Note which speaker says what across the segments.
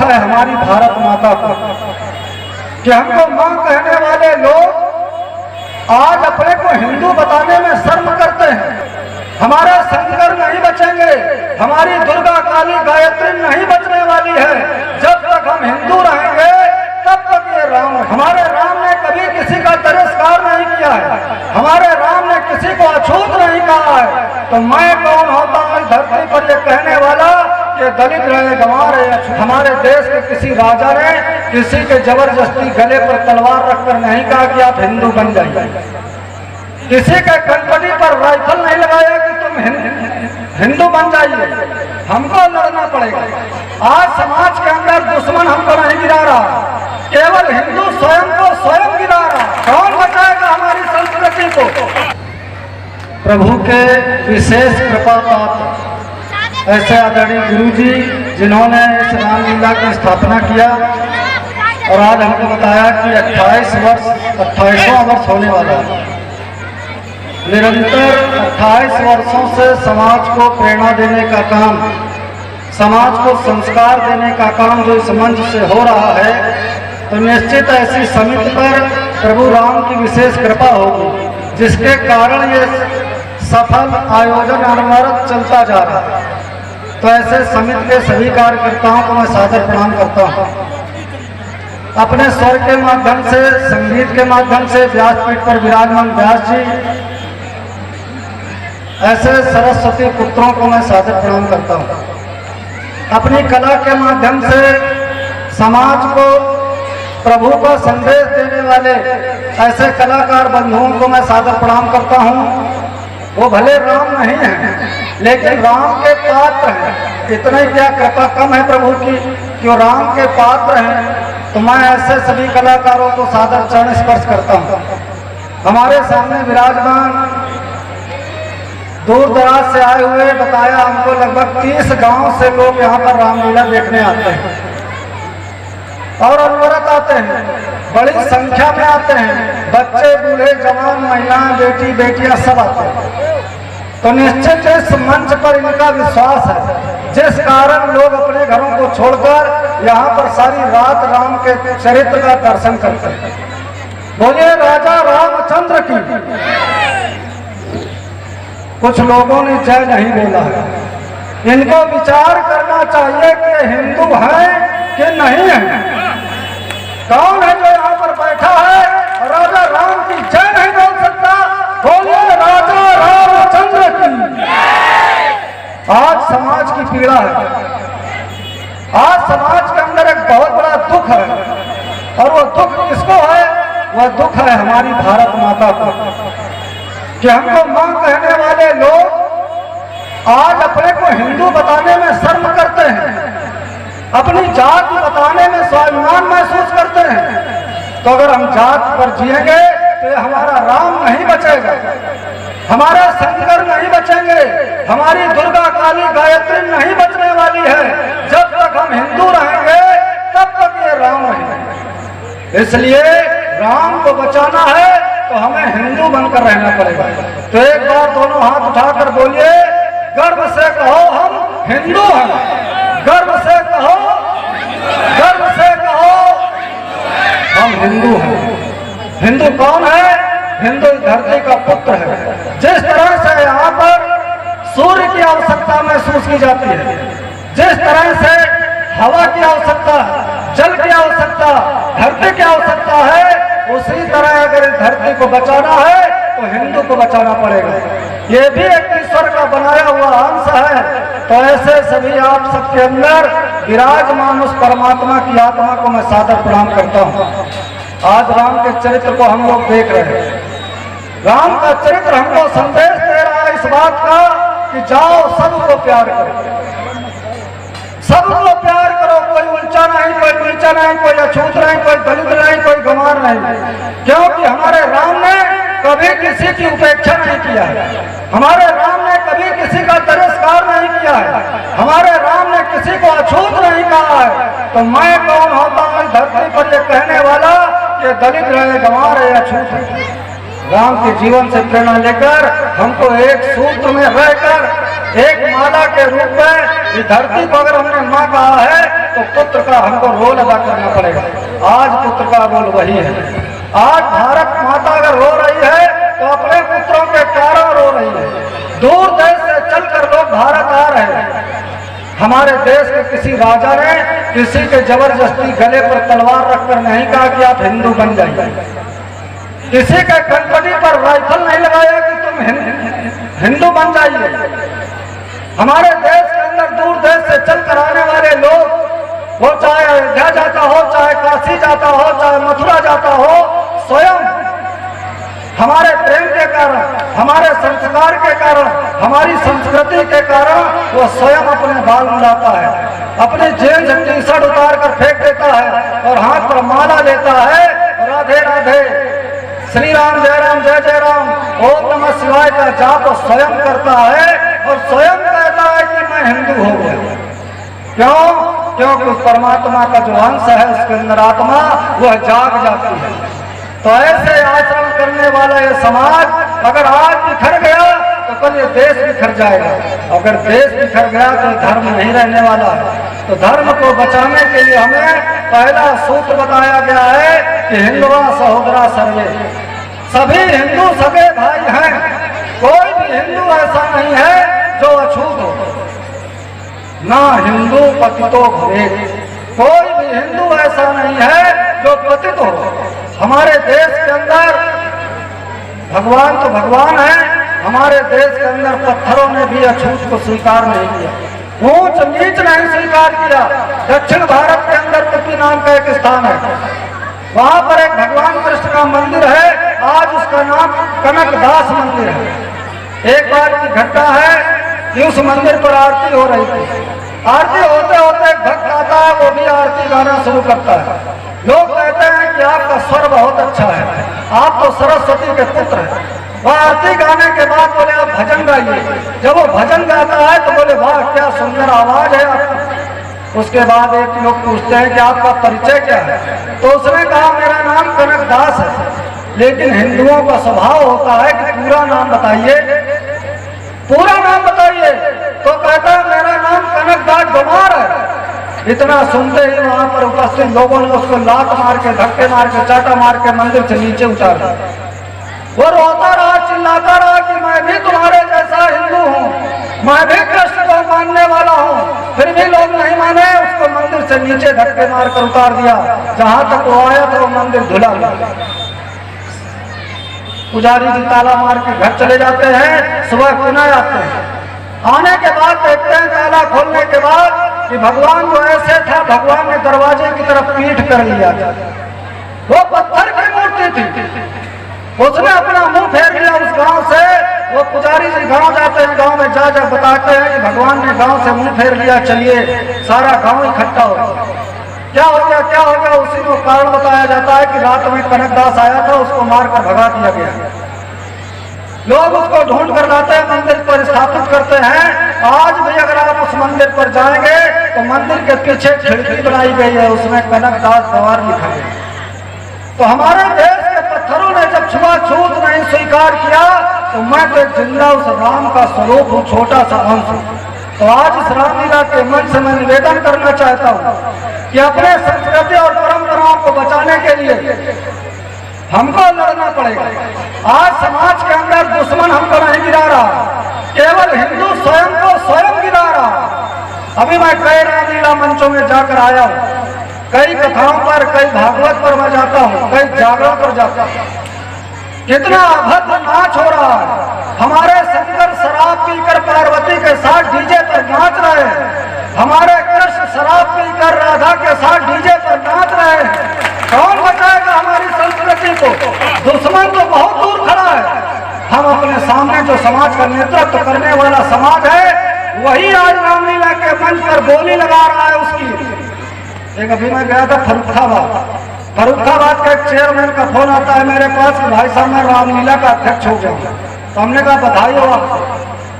Speaker 1: है हमारी भारत माता को कि हमको मां कहने वाले लोग आज अपने को हिंदू बताने में शर्म करते हैं। हमारे शंकर नहीं बचेंगे, हमारी दुर्गा काली गायत्री नहीं बचने वाली है। जब तक हम हिंदू रहेंगे तब तक ये राम, हमारे राम ने कभी किसी का तिरस्कार नहीं किया है, हमारे राम ने किसी को अछूत नहीं कहा है। तो मैं कौन होता हूँ इस धरती पर ये कहने वाला कि दलित रहे गंवार रहे। हमारे देश के किसी राजा ने किसी के जबरदस्ती गले पर तलवार रखकर नहीं कहा कि आप हिंदू बन जाइए, किसी के कनपटी पर राइफल नहीं लगाया कि तुम हिंदू बन जाइए। हमको लड़ना पड़ेगा। आज समाज के अंदर दुश्मन हमको नहीं गिरा रहा, केवल हिंदू स्वयं को स्वयं गिरा रहा। कौन बचाएगा हमारी संस्कृति को? प्रभु के विशेष कृपा पात्र ऐसे आदरणीय गुरु जी जिन्होंने इस रामलीला की स्थापना किया और आज हमको बताया कि 28वां वर्ष होने वाला है। निरंतर 28 वर्षों से समाज को प्रेरणा देने का काम, समाज को संस्कार देने का काम जो इस मंच से हो रहा है, तो निश्चित ऐसी समिति पर प्रभु राम की विशेष कृपा होगी, जिसके कारण ये सफल आयोजन अनवरत चलता जा रहा है। तो ऐसे समिति के सभी कार्यकर्ताओं को मैं सादर प्रणाम करता हूँ। अपने स्वर के माध्यम से, संगीत के माध्यम से व्यासपीठ पर विराजमान व्यास जी, ऐसे सरस्वती पुत्रों को मैं सादर प्रणाम करता हूँ। अपनी कला के माध्यम से समाज को प्रभु का संदेश देने वाले ऐसे कलाकार बंधुओं को मैं सादर प्रणाम करता हूँ। वो भले राम नहीं है लेकिन राम के पात्र हैं। इतना ही क्या कृपा कम है प्रभु की कि वो राम के पात्र हैं। तो मैं ऐसे सभी कलाकारों को सादर चरण स्पर्श करता हूँ। हमारे सामने विराजमान दूर दराज से आए हुए, बताया हमको लगभग 30 गांव से लोग यहाँ पर रामलीला देखने आते हैं और अनवरत आते हैं, बड़ी संख्या में आते हैं। बच्चे, बूढ़े, जवान, महिलाएं, बेटी बेटियां सब आते हैं। तो निश्चित इस मंच पर इनका विश्वास है, जिस कारण लोग अपने घरों को छोड़कर यहाँ पर सारी रात राम के चरित्र का दर्शन करते हैं। बोलिए राजा रामचंद्र की। कुछ लोगों ने जय नहीं बोला है। इनको विचार करना चाहिए कि हिंदू है कि नहीं है। कौन है जो यहाँ पर बैठा है राजा राम की जय नहीं बोल सकता? बोलिए राजा रामचंद्र की। आज समाज की पीड़ा है, आज समाज के अंदर एक बहुत बड़ा दुख है, और वह दुख किसको है? वह दुख है हमारी भारत माता को कि हमको मां कहने वाले लोग आज अपने को हिंदू बताने में शर्म करते हैं, अपनी जात बताने में स्वाभिमान महसूस करते हैं। तो अगर हम जात पर जिएंगे तो हमारा राम नहीं बचेगा, हमारा शंकर नहीं बचेंगे, हमारी दुर्गा काली गायत्री नहीं बचने वाली है। जब तक हम हिंदू रहेंगे तब तक ये राम रहेंगे। इसलिए राम को बचाना है तो हमें हिंदू बनकर रहना पड़ेगा। तो एक बार दोनों हाथ उठाकर बोलिए, गर्व से कहो हम हिंदू हैं, गर्व से कहो, गर्व से कहो हम हिंदू हैं। हिंदू कौन है? हिंदू धरती का पुत्र है। जिस तरह से यहाँ पर सूर्य की आवश्यकता महसूस की जाती है, जिस तरह से हवा की आवश्यकता, जल की आवश्यकता, धरती की आवश्यकता है, उसी तरह अगर इस धरती को बचाना है तो हिंदू को बचाना पड़ेगा। ये भी एक ईश्वर का बनाया हुआ अंश है। तो ऐसे सभी आप सबके अंदर विराजमान उस परमात्मा की आत्मा को मैं सादर प्रणाम करता हूँ। आज राम के चरित्र को हम लोग देख रहे हैं। राम का चरित्र हमको संदेश दे रहा है इस बात का कि जाओ सबको प्यार करो, सबको प्यार करो। कोई ऊंचा नहीं, कोई नीचा नहीं, कोई अछूत नहीं, कोई दलित नहीं, कोई गंवार नहीं। क्योंकि हमारे राम ने कभी किसी की उपेक्षा नहीं किया है, हमारे राम ने कभी किसी का तिरस्कार नहीं किया है, हमारे राम ने किसी को अछूत नहीं कहा है। तो मैं कौन होता हूँ इस धरती पर ये कहने वाला कि दलित रहे, गंवार रहे, अछूत है। राम के जीवन से प्रेरणा लेकर हमको एक सूत्र में रहकर, एक माला के रूप में इस धरती को अगर हमने माँ कहा है तो पुत्र का हमको रोल अदा करना पड़ेगा। आज पुत्र का रोल वही है। आज भारत माता अगर रो रही है तो अपने पुत्रों के कारण रो रही है। दूर देश से चलकर लोग भारत आ रहे हैं। हमारे देश के किसी राजा ने किसी के जबरदस्ती गले पर तलवार रखकर नहीं कहा कि आप हिंदू बन जाइए। किसी के कंपनी पर राइफल नहीं लगाया कि तुम हिंदू बन जाइए। हमारे देश के अंदर दूर देश से चलकर आने वाले लोग, वो चाहे अयोध्या जाता हो, चाहे काशी जाता हो, चाहे मथुरा जाता हो, स्वयं हमारे प्रेम के कारण, हमारे संस्कार के कारण, हमारी संस्कृति के कारण वो स्वयं अपने बाल मुड़ाता है, अपने जीन्स टी शर्ट उतार कर फेंक देता है और हाथ पर माला लेता है, राधे राधे, श्री राम जय राम, ओम नमः शिवाय का जाप स्वयं करता है और स्वयं कहता है कि मैं हिंदू हो गया। क्यों? क्योंकि उस परमात्मा का जो अंश है उसके अंदर आत्मा वह जाग जाती है। तो ऐसे आचरण करने वाला ये समाज अगर आज बिखर गया तो कल ये देश बिखर जाएगा। अगर देश बिखर गया तो धर्म नहीं रहने वाला है। तो धर्म को बचाने के लिए हमें पहला सूत्र बताया गया है कि हिंदुआ सहोदरा सर्वे, सभी हिंदू सगे भाई हैं। कोई भी हिंदू ऐसा नहीं है जो अछूत हो, ना हिंदू पतितो भवेत्, कोई भी हिंदू ऐसा नहीं है जो पतित हो। हमारे देश के अंदर भगवान तो भगवान है, हमारे देश के अंदर पत्थरों ने भी अछूत को स्वीकार नहीं किया, ऊंच नीच नहीं स्वीकार किया। दक्षिण भारत के अंदर कुपी नाम का एक स्थान है, वहां पर एक भगवान कृष्ण का मंदिर है, आज उसका नाम कनकदास मंदिर है। एक बार की घटना है कि उस मंदिर पर आरती हो रही थी। आरती होते होते एक भक्त आता है, वो भी आरती गाना शुरू करता है। लोग कहते हैं कि आपका स्वर बहुत अच्छा है, आप तो सरस्वती के पुत्र हैं। वह आरती गाने के बाद बोले आप भजन गाइए। जब वो भजन गाता है तो बोले वाह क्या सुंदर आवाज है आपकी। उसके बाद एक लोग पूछते हैं कि आपका परिचय क्या है, तो उसने कहा मेरा नाम कनकदास है। लेकिन हिंदुओं का स्वभाव होता है कि पूरा नाम बताइए, पूरा नाम बताइए। तो कहता है मेरा नाम कनकदास गंवार है। इतना सुनते ही वहां पर उपस्थित लोगों ने उसको लात मार के, धक्के मार के, चाटा मार के मंदिर से नीचे उतार दिया। वो रोता रहा, चिल्लाता रहा कि मैं भी तुम्हारे जैसा हिंदू हूँ, मैं भी कृष्ण को मानने वाला हूँ। फिर भी लोग नहीं माने, उसको मंदिर से नीचे धक्के मार कर उतार दिया। जहां तक वो आया था वो मंदिर धुला गया। पुजारी जी ताला मार के घर चले जाते हैं, सुबह पुनः आते हैं। आने के बाद देखते हैं ताला खोलने के बाद कि भगवान जो ऐसे था, भगवान ने दरवाजे की तरफ पीठ कर लिया था। वो पत्थर की मूर्ति थी। उसने अपना मुंह फेर लिया उस गांव से। वो पुजारी जी गांव जाते हैं, गांव में जा बताते हैं कि भगवान ने गांव से मुंह फेर लिया, चलिए सारा गांव इकट्ठा हो। क्या हो गया, क्या हो गया? उसी को कारण बताया जाता है कि रात में कनकदास आया था, उसको मारकर भगा दिया गया। लोग उसको ढूंढ कर लाते हैं, मंदिर पर स्थापित करते हैं। आज भी अगर आप उस मंदिर पर जाएंगे तो मंदिर के पीछे खिड़की बनाई गई है, उसमें कनकदास गंवार लिखा है। तो हमारे देश के पत्थरों ने जब छुआछूत नहीं स्वीकार किया तो मैं तो जिंदा उस राम का स्वरूप हूँ, छोटा सा अंश हूँ। तो आज इस रामलीला के मंच से मैं निवेदन करना चाहता हूँ कि अपने संस्कृति और परंपराओं को बचाने के लिए हमको लड़ना पड़ेगा। आज समाज के अंदर दुश्मन हमको नहीं गिरा रहा, केवल हिंदू स्वयं को स्वयं गिरा रहा। अभी मैं कई रामलीला मंचों में जाकर आया हूँ, कई कथाओं पर, कई भागवत पर मैं जाता हूँ, कई जागरण पर जाता हूँ। कितना अभद्र नाच हो रहा है। हमारे शंकर शराब पीकर पार्वती के साथ डीजे पर नाच रहे हैं, हमारे कृष्ण शराब पीकर राधा के साथ डीजे पर नाच रहे हैं। कौन बचाएगा हमारी संस्कृति को? दुश्मन तो बहुत दूर खड़ा है। हम अपने सामने जो समाज का नेतृत्व करने वाला समाज है, वही आज रामलीला के मंच पर बोली लगा रहा है उसकी। एक अभी मैं गया था फर्रुखाबाद का एक चेयरमैन का फोन आता है मेरे पास कि भाई साहब मैं रामलीला का अध्यक्ष हो गया। तो हमने कहा बधाई हो आपको।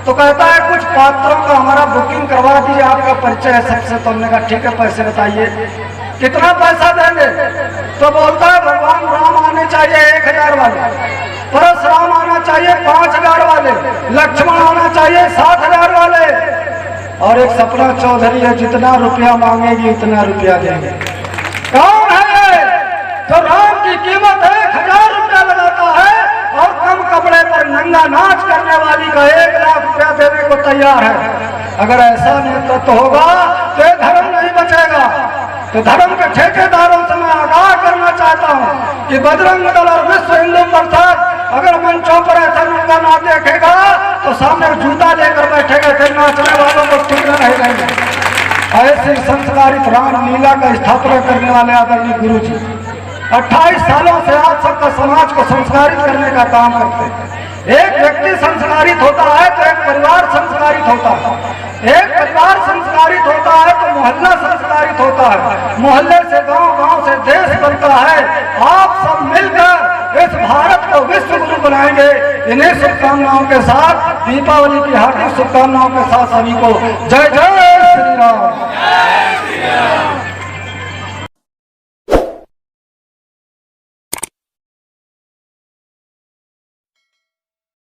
Speaker 1: तो कहता है कुछ पात्रों का हमारा बुकिंग करवा दीजिए, आपका परिचय है सबसे। तो हमने कहा ठीक है, पैसे बताइए, कितना पैसा देंगे? तो बोलता है भगवान राम आने चाहिए 1000 वाले, परशुराम आना चाहिए 5000 वाले, लक्ष्मण आना चाहिए 7000 वाले। और एक सपना चौधरी है, जितना रुपया मांगेगी उतना रुपया देंगे। कौन है ये जो राम की कीमत 1000 रुपया लगाता है और कम कपड़े पर नंगा नाच करने वाली का 1 लाख रुपया देने को तैयार है? अगर ऐसा नेतृत्व होगा तो ये धर्म नहीं बचेगा। तो धर्म के ठेकेदारों से मैं आगाह करना चाहता हूँ कि बजरंग दल और विश्व हिंदू परिषद अगर मंचों पर ऐसा नंगा नाच देखेगा तो सामने जूता लेकर बैठेगा, फिर नाचने वालों को चुप नहीं रहेंगे। ऐसे संस्कारित रामलीला का स्थापना करने वाले आदरणीय गुरु जी 28 सालों से आज सबका समाज को संस्कारित करने का काम करते हैं। एक व्यक्ति संस्कारित होता है तो एक परिवार संस्कारित होता है, एक परिवार संस्कारित होता है तो मोहल्ला संस्कारित होता है, मोहल्ले से गांव, गांव से देश बनता है। आप सब मिलकर इस भारत को विश्व गुरु बनाएंगे। इन्हीं शुभकामनाओं के साथ दीपावली की हार्दिक शुभकामनाओं के साथ सभी को जय जय श्री राम।